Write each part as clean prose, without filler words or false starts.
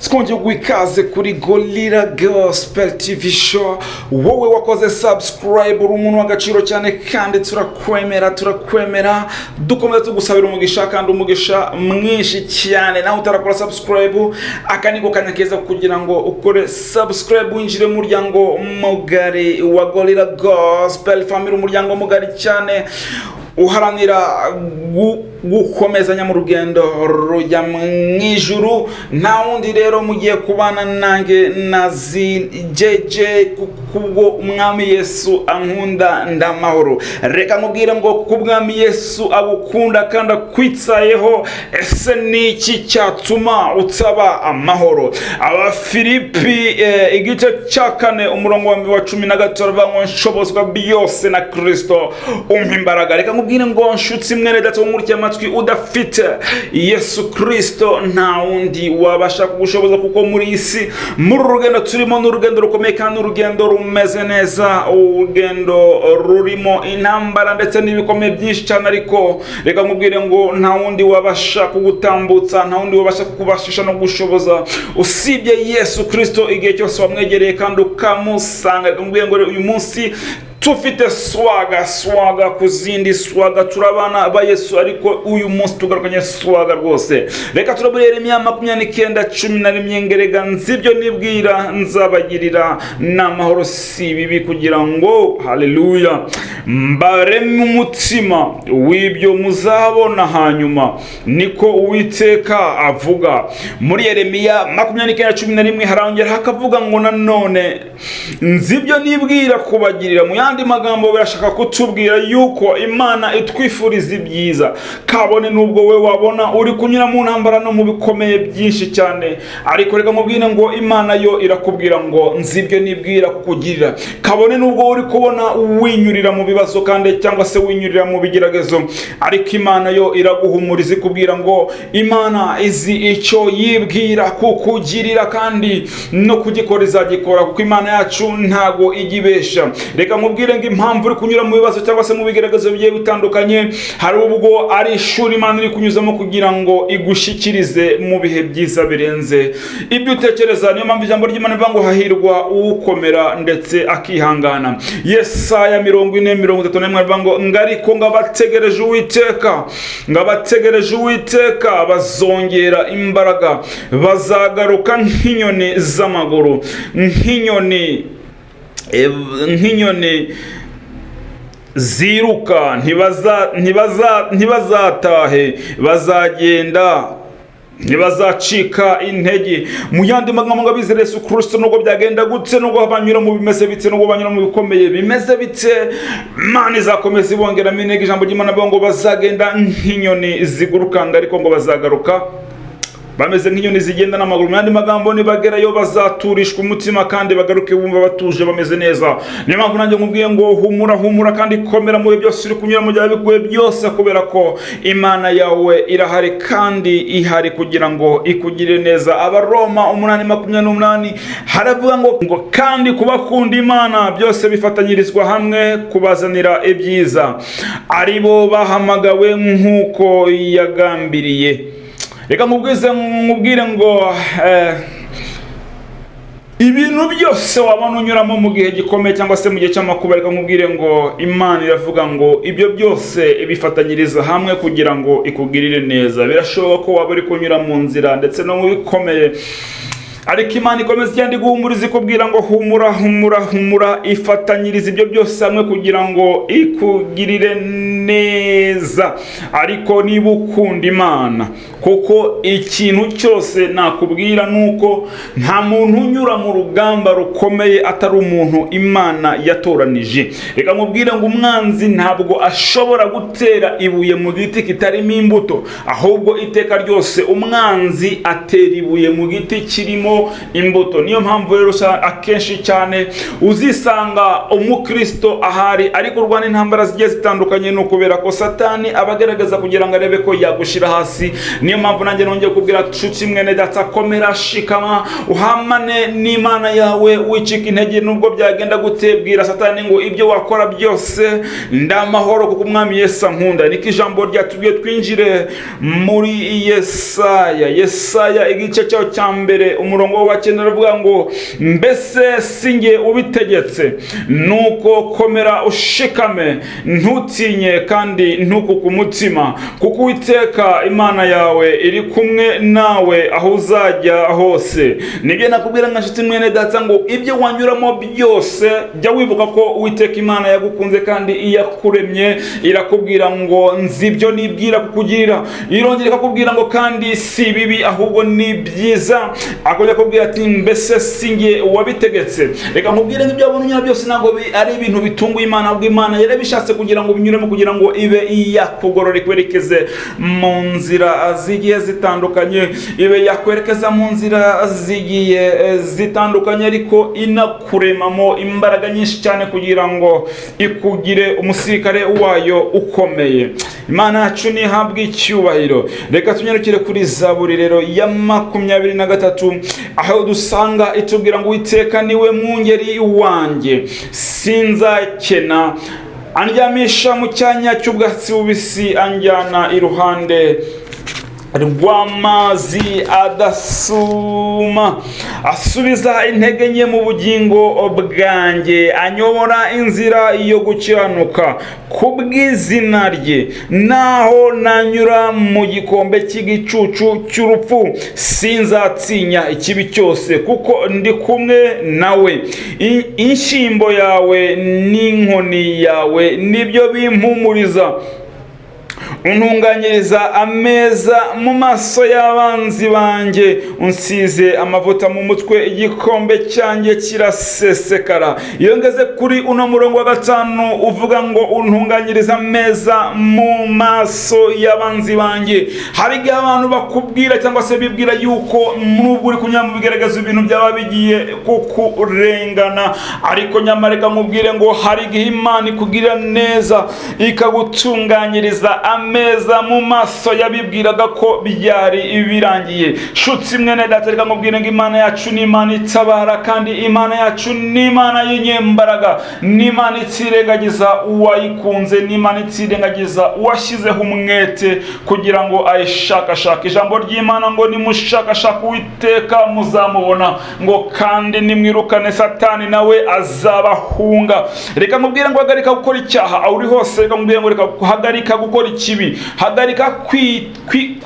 twongeye gwikaze kuri Gorilla Gospel TV show. Wowe wakoze subscribe uri umuntu w'agaciro cyane kandi turakwemera dukomeza tugusabira umugisha kandi umugisha mwinshi cyane. Naho utarakora subscribe akaniko kanyakeza kugira ngo ukore subscribe winjire mu muryango mugari wa Gorilla Gospel family, umuryango mugari cyane uharanira gukomezanya mu rugendo rujya mwijuru. Nta wundi rero mugiye kubana nange nazi JJ kubwo umwami Yesu ankunda ndamahoro. Reka mubwire ngo kubwami Yesu agukunda kandi akwitsayeho, ese niki cyatuma utsaba amahoro? Abafilipi igice cya 4 umurongo wa 13 bavuga nshobozwa byose na Kristo umpa imbaraga. Reka mubwire ngo nshutsi mwene data w'umurya matwi udafite Yesu Kristo nta wundi wabasha kugushoboza, kuko muri isi muri rugendo turimo n'urugendo rukomeye kandi urugendo rumeze neza, urugendo rurimo intambara ndetse n'ibikomeye byinshi cyane. Ariko reka mubwire ngo nta wundi wabasha kugutambutsa, nta wundi wabasha kukubashisha no gushoboza usibye Yesu Kristo igihe cyose wamwegereye kandi ukamusanga. Reka mubwire ngo uyu munsi tufite swaga kuzindi swaga, turabana ba Yesu, ariko uyu munsi tugarukanye swaga rwose. Reka turabure Yeremiya 29:11 ngerega nzibyo nibwira nzabagirira n'amahoro si bibi, kugira ngo haleluya mbareme umutima w'ibyo muzabona hanyuma, niko Uwiteka avuga. Muri Yeremiya 29:11 harongera hakavuga ngo nanone nzibyo nibwira kubagirira. Mu yandi magambo birashaka kutubwira yuko Imana itwifuriza ibyiza, kabone nubwo we wabona uri kunyura mu ntambara no mu bikomeye byinshi cyane. Ariko reka mubwire ngo Imana yo irakubwira ngo nzibyo nibwira kukugirira, kabone nubwo uri kubona winyurira mu bibazo kandi cyangwa se winyurira mu bigeragezo, ariko Imana yo iraguhumuriza ikubwira ngo Imana izi icyo yibwira kukugirira kandi no kugikora izagikora, kuko Imana yacu ntago igibesha. Reka mubwire ngo impamvu uri kunyura mu bibazo cyangwa se mu bigeragezo bigiye bitandukanye, hari ubwo ari ishuri Imana iri kunyuzamo kugira ngo igushikirize mu bihe byiza birenze ibyo utekereza. Niyo mpamvu ijambo ry'Imana rivuga ngo hahirwa ukomera ndetse akihangana. Yesaya 40:31 rivuga ngo ngariko ngabategereje Uwiteka bazongera imbaraga, bazagaruka nk'inyoni z'amaguru, nk'inyoni ziruka ntibazatahe, bazagenda ntibazacika intege. Mu yandi magambo ngo abizera Yesu Kristo nubwo byagenda gutse, nubwo banyura mu bimeze bitse, nubwo banyura mu bikomeye bimeze bitse, Imana izakomeza ibongeramo intege. Ijambo ry'Imana rivuga ngo bazagenda nk'inyoni ziguruka, ariko ngo bazagaruka bameze nk'inyoni zigenda n'amaguru. Mu yandi magambo nibagerayo bazaturishwa umutima kandi bagaruke bumva batuje bameze neza. Niyo mpamvu nanjye nkubwiye ngo humura kandi komera mu byose uri kunyura mu byawe bikuye byose, kubera ko Imana yawe irahari kandi ihari kugira ngo ikugire neza. Abaroma 8:28 haravuga ngo kandi kubakunda Imana byose bifatanyirizwa hamwe kubazanira ibyiza, aribo bahamagawe nk'uko yagambiriye. Reka mubwire ngo ibintu byose wabona unyuramo mu gihe gikomeye cyangwa se mu gihe cy'amakuba, reka mubwire ngo Imana iravuga ngo ibyo byose bifatanyiriza hamwe kugira ngo ikugirire neza. Birashoboka ko waba uri kunyura mu nzira ndetse no mu bikomeye, ariko Imana ikomeza igenda iguhumuriza ikubwira ngo humura, ifatanyiriza ibyo byose hamwe kugira ngo ikugirire neza. Ariko niba ukunda Imana, kuko ikintu cyose nakubwira nuko nta muntu unyura mu rugamba rukomeye atari umuntu Imana yatoranije. Reka mubwire ngo umwanzi ntabwo ashobora gutera ibuye mu giti kitarimo imbuto, ahubwo iteka ryose umwanzi atera ibuye mu giti kirimo byeremo imbuto. Niyo mpamvu rero akenshi cyane uzisanga umukristo ahari ariko urwana intambara zigiye zitandukanye, no kubera ko Satani abagerageza kugira ngo arebe ko yagushira hasi. Niyo mpamvu nanjye nongeye kubwira nshuti mwene data, komera, shikama, uhamane n'Imana yawe, wicika intege nubwo byagenda gute. Bwira Satani ngo ibyo wakora byose ndamahoro kuko umwami Yesu ankunda. Niko ijambo ryatubwiye. Twinjire muri Yesaya igice cyaho cya mbere umurongo wa 9 aravuga ngo mbese singe ubitegetse, nuko komera ushikame, ntutinye kandi ntukuke umutima, kuko Uwiteka Imana yawe iri kumwe nawe aho uzajya hose. Nibyo nakubwira nka nshuti mwene data ngo ibyo wanyuramo byose jya wibuka ko Uwiteka Imana yagukunze kandi iyakuremye. Irakubwira ngo nzi ibyo nibwira kukugirira, irongera ikakubwira ngo kandi si bibi ahubwo ni byiza. Akongera kubwira ati mbese singe wabitegetse. Reka nkubwire ibyo wabonye byose ntabwo ari ibintu bitunguye Imana, ahubwo Imana yarabishatse kugira ngo binyuremo, kugira ngo ibe iyakugorora, ikwerekeze mu nzira zigiye zitandukanye, ibe yakwerekeza mu nzira zigiye zitandukanye, ariko inakuremamo imbaraga nyinshi cyane kugira ngo ikugire umusirikare wayo ukomeye. Imana yacu nihabwe icyubahiro. Reka tunyarukire kuri Zaburi rero ya 23 aho dusanga itubwira ngo Uwiteka niwe mwungeri wanjye, sinzakena. Andyamisha mu cyanya cy'ubwatsi bubisi, anjyana iruhande rw'amazi adasuma, asubiza intege nke mu bugingo bwanjye, anyobora inzira yo gukiranuka kubw'izina rye. Naho nanyura mu gikombe cy'igicucu cy'urupfu, sinzatinya ikibi cyose, kuko ndi kumwe nawe. Inshyimbo yawe n'inkoni yawe nibyo bimpumuriza. Untunganyiriza ameza mu maso y'abanzi banjye, unsize amavuta mu mutwe, igikombe cyanjye kirasesekara. Iyo ngeze kuri uno murongo wa 5 uvuga ngo untunganyiriza ameza mu maso y'abanzi banjye, hari igihe abantu bakubwira cyangwa se bibwira yuko nubwo uri kunyama bigaragaza ibintu byaba bigiye kukurengana, ariko nyamara reka nkubwire ngo hari igihe Imana ikugirira neza ikagutunganyiriza ameza mu maso yabibwiraga ko byari birangiye. Shutsi mwene data, reka nkubwire ngo Imana yacu ni Imana itabara, kandi Imana yacu ni Imana y'inyembaraga, ni Imana itirengagiza uwayikunze, ni Imana itirengagiza uwashyizeho umwete kugira ngo ayishakashake. Ijambo ry'Imana ngo nimushakashaka Uwiteka muzamubona, ngo kandi nimwirukane Satani nawe azabahunga. Reka nkubwire ngo hagarika gukora icyaha aho uri hose. Reka nkubwire ngo reka hagarika gukora ikibi, hagarika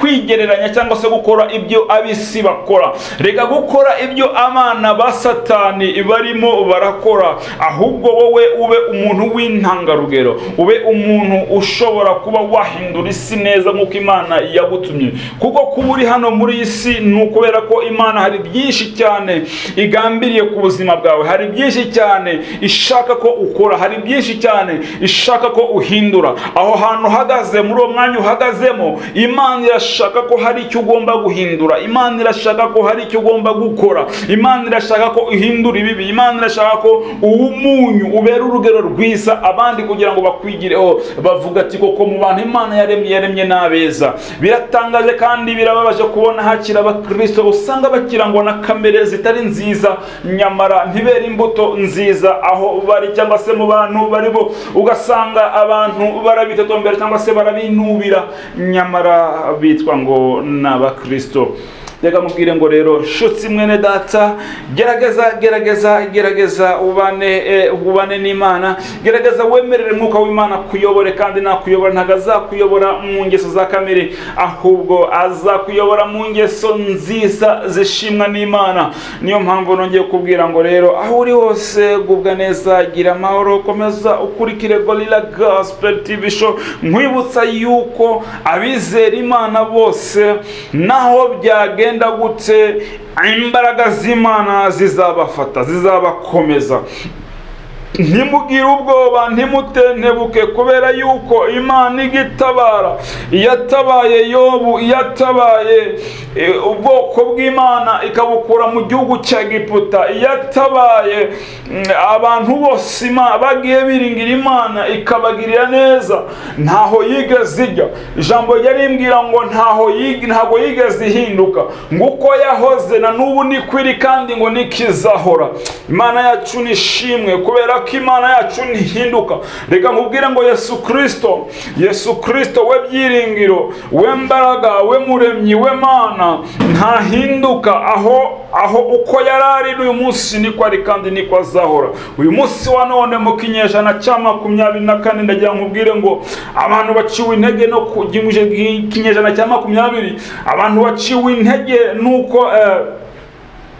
kwigereranya cyangwa se gukora ibyo abisi bakora. Reka gukora ibyo abana ba Satani barimo barakora, ahubwo wowe ube umuntu w'intangarugero, ube umuntu ushobora kuba wahindura isi neza nk'uko Imana yagutumye. Kuko kuba uri hano muri isi ni ukubera ko Imana hari byinshi cyane igambiriye ku buzima bwawe, hari byinshi cyane ishaka ko ukora, hari byinshi cyane ishaka ko uhindura. Aho hantu uhagaze, muri uwo mwanya uhagazemo, Imana irashaka ko hari icyo ugomba guhindura. Imana irashaka ko hari icyo ugomba gukora. Imana irashaka ko uhindura ibibi. Imana irashaka ko umunyu ubera urugero rwiza abandi kugira ngo bakwigireho, bavuga ati koko mu bantu Imana yaremye n'abeza. Biratangaje kandi birababaje kubona hakira abakristo usanga bakirangwa na kamere zitari nziza, nyamara ntibera imbuto nziza aho bari cyangwa se mu bantu baribo. Ugasanga abantu barabitotombera cyangwa se barabinubira, nyamara bitwa ngo n'abakristo. Reka mubwire ngo rero shutsi mwene data, gerageza ubane n'Imana, gerageza wemerere Mwuka w'Imana kuyobore, kandi nakuyobora ntago azakuyobora mu ngeso za kamere, ahubwo azakuyobora mu ngeso nziza zishimwa n'Imana. Niyo mpamvu nongeye kubwira ngo rero aho uri hose gubwa neza, gira amahoro, komeza ukurikire Gorilla Gospel TV Show, nkwibutsa yuko abizera Imana bose naho byagenda gute, imbaraga z'Imana zizabafata, zizabakomeza. ntimugire ubwoba, ntimutentebuke, kubera yuko Imana igitabara, yatabaye Yobu, yatabaye ubwoko bw'Imana ikabukura mu gihugu cya Egiputa, yatabaye abantu bose bagiye biringira Imana ikabagirira neza, ntaho yigeze ijya. Ijambo ryarimbwira ngo ntago yigeze ihinduka, ngo uko yahoze na n'ubu niko iri kandi ngo nikizahora. Imana yacu nishimwe, kubera ko Imana yacu ntihinduka. Reka nkubwire ngo Yesu Kristo we byiringiro, we mbaraga, we muremyi, we Mana, ntahinduka. Aho uko yarari uyu munsi niko ari kandi niko azahora. Uyu munsi wa none mu kinyejana cya 24 ndagira nkubwire ngo abantu baciwe intege no kugimuje kinyejana cya 20, abantu baciwe intege nuko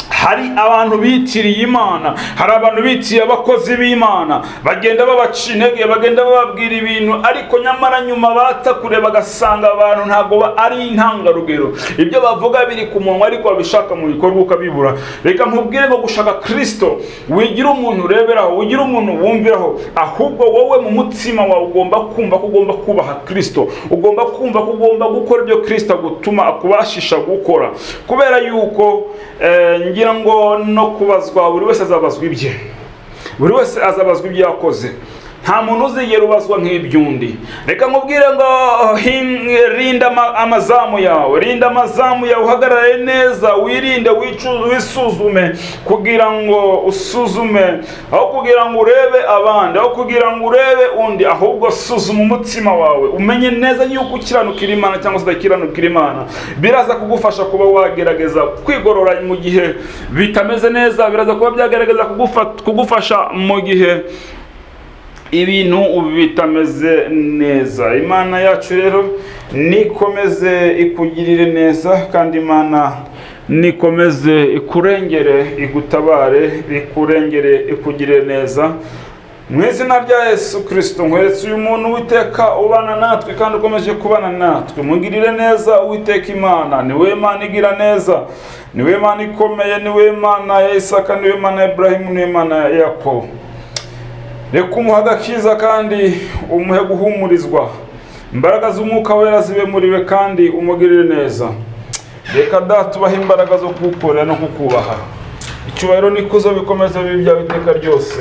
hari abantu bitiriye Imana, hari abantu bitiriye abakozi b'Imana, bagenda babaca intege, bagenda bababwira ibintu, ariko nyamara nyuma bata kure bagasanga abantu ntago ari intangarugero. Ibyo bavuga biri ku munwa ariko babishaka mu bikorwa ukabibura. Reka nkubwire ngo gushaka Kristo wigira umuntu ureberaho, wigira umuntu wumviraho, ahubwo wowe mu mutima wawe ugomba kumva ko ugomba kubaha Kristo, ugomba kumva ko ugomba gukora ibyo Kristo agutuma akubashisha gukora, kubera yuko ngira ngo no kubazwa buri wese azabazwa ibye, buri wese azabazwa ibyo yakoze, nta muntu uzigera ubazwa nk'ibyundi. Reka nkubwire ngo rinda amazamu yawe, rinda amazamu yawe, uhagarare neza, wirinde, wisuzume, kugira ngo usuzume, aho kugira ngo urebe abandi, aho kugira ngo urebe undi, ahubwo suzuma umutima wawe, umenye neza yuko ukiranukira Imana cyangwa se udakiranukira Imana. Biraza kugufasha kuba wagerageza kwigorora mu gihe bitameze neza, biraza kuba byagerageza kugufasha mu gihe ibintu bitameze neza. Imana yacu rero nikomeze ikugirire neza, kandi Imana nikomeze ikurengere, igutabare, ikurengere, ikugirire neza. Mu izina rya Yesu Kristo nkweretse uyu muntu Uwiteka ubana natwe kandi ukomeje kubana natwe. Mugirire neza Uwiteka Imana, niwe Imana igira neza, niwe Imana ikomeye, niwe Imana ya Isaka, niwe Imana ya Ibrahimu, niwe Imana ya Yakobo. Reka umuhe agakiza kandi umuhe guhumurizwa, imbaraga z'Umwuka Wera zibe muri we kandi umugirire neza. Reka Data ubahe imbaraga zo kugukorera no kukubaha. Icyubahiro n'ikuzo bikomeze bibe ibyawe iteka ryose.